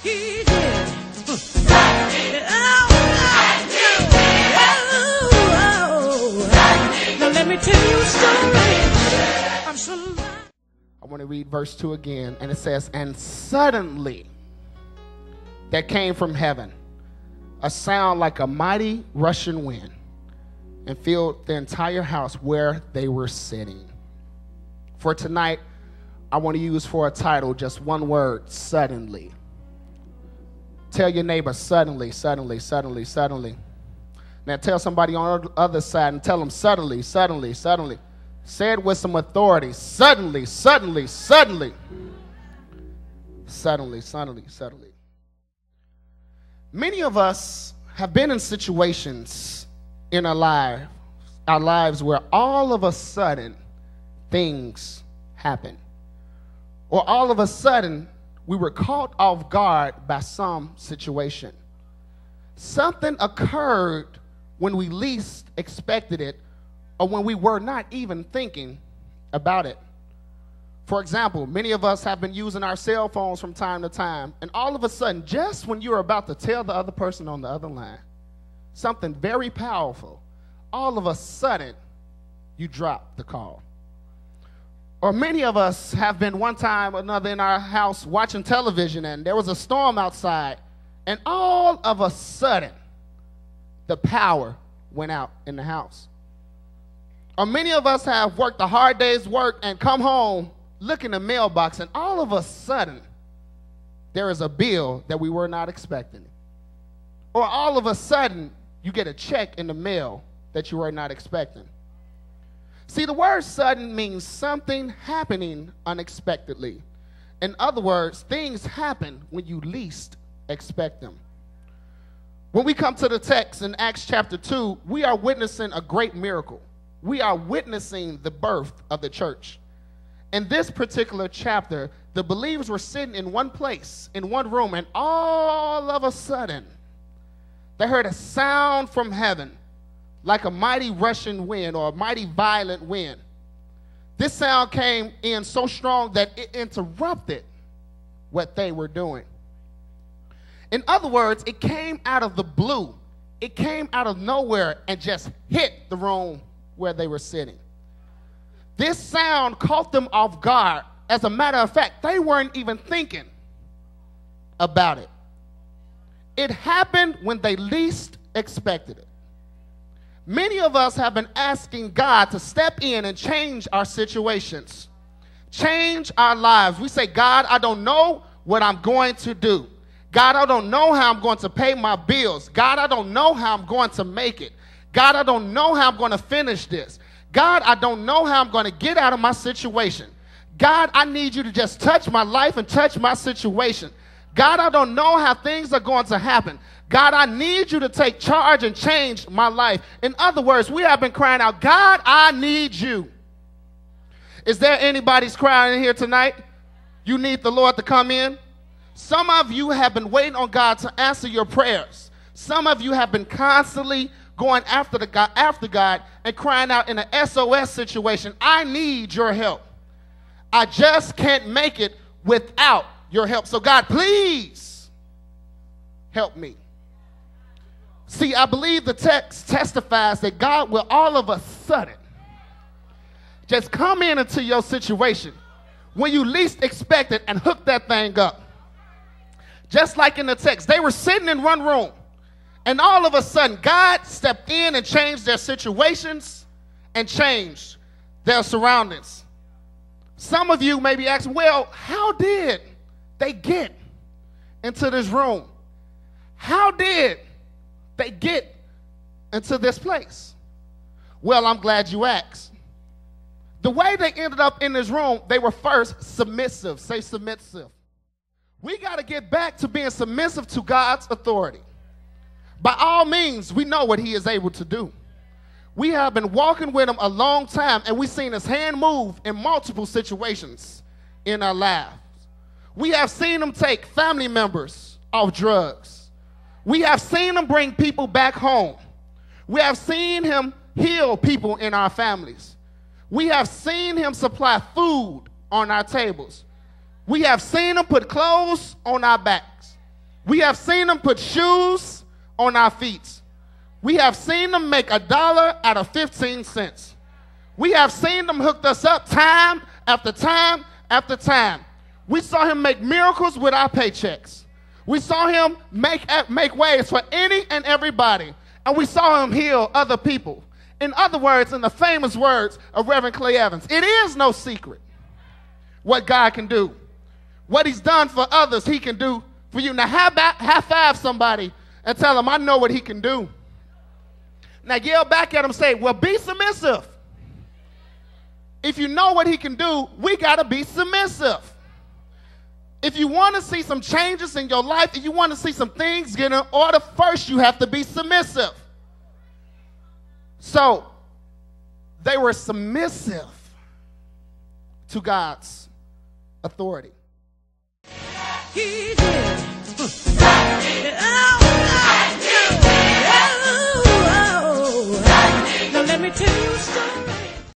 He's here. Now let me tell you a story of somebody. I want to read verse 2 again, and it says, and suddenly there came from heaven a sound like a mighty rushing wind, and filled the entire house where they were sitting. For tonight, I want to use for a title just one word: suddenly. Tell your neighbor, suddenly, suddenly, suddenly, suddenly. Now tell somebody on the other side and tell them, suddenly, suddenly, suddenly. Say it with some authority. Suddenly, suddenly, suddenly. Suddenly, suddenly, suddenly. Many of us have been in situations in our lives where all of a sudden things happen. Or all of a sudden we were caught off guard by some situation. Something occurred when we least expected it, or when we were not even thinking about it. For example, many of us have been using our cell phones from time to time, and all of a sudden, just when you're about to tell the other person on the other line something very powerful, all of a sudden, you drop the call. Or many of us have been one time or another in our house watching television, and there was a storm outside, and all of a sudden, the power went out in the house. Or many of us have worked a hard day's work and come home, look in the mailbox, and all of a sudden, there is a bill that we were not expecting. Or all of a sudden, you get a check in the mail that you were not expecting. See, the word sudden means something happening unexpectedly. In other words, things happen when you least expect them. When we come to the text in Acts chapter 2, we are witnessing a great miracle. We are witnessing the birth of the church. In this particular chapter, the believers were sitting in one place, in one room, and all of a sudden, they heard a sound from heaven, like a mighty rushing wind or a mighty violent wind. This sound came in so strong that it interrupted what they were doing. In other words, it came out of the blue. It came out of nowhere and just hit the room where they were sitting. This sound caught them off guard. As a matter of fact, they weren't even thinking about it. It happened when they least expected it. Many of us have been asking God to step in and change our situations, change our lives. We say, God, I don't know what I'm going to do. God, I don't know how I'm going to pay my bills. God, I don't know how I'm going to make it. God, I don't know how I'm going to finish this. God, I don't know how I'm going to get out of my situation. God, I need you to just touch my life and touch my situation. God, I don't know how things are going to happen. God, I need you to take charge and change my life. In other words, we have been crying out, God, I need you. Is there anybody's crying in here tonight? You need the Lord to come in? Some of you have been waiting on God to answer your prayers. Some of you have been constantly going after God and crying out in an SOS situation. I need your help. I just can't make it without your help. So God, please help me. See, I believe the text testifies that God will all of a sudden just come into your situation when you least expect it and hook that thing up. Just like in the text, they were sitting in one room, and all of a sudden, God stepped in and changed their situations and changed their surroundings. Some of you may be asking, well, how did they get into this room? How did they get into this place? Well, I'm glad you asked. The way they ended up in this room, they were first submissive. Say submissive. We got to get back to being submissive to God's authority. By all means, we know what he is able to do. We have been walking with him a long time, and we've seen his hand move in multiple situations in our lives. We have seen him take family members off drugs. We have seen him bring people back home. We have seen him heal people in our families. We have seen him supply food on our tables. We have seen him put clothes on our backs. We have seen them put shoes on our feet. We have seen them make $1 out of 15 cents. We have seen them hook us up time after time after time. We saw him make miracles with our paychecks. We saw him make ways for any and everybody. And we saw him heal other people. In other words, in the famous words of Reverend Clay Evans, it is no secret what God can do. What he's done for others, he can do for you. Now, high five somebody and tell them, I know what he can do. Now, yell back at him and say, well, be submissive. If you know what he can do, we got to be submissive. If you want to see some changes in your life, if you want to see some things get in order, first you have to be submissive. So, they were submissive to God's authority. He did. Now let me tell you a story.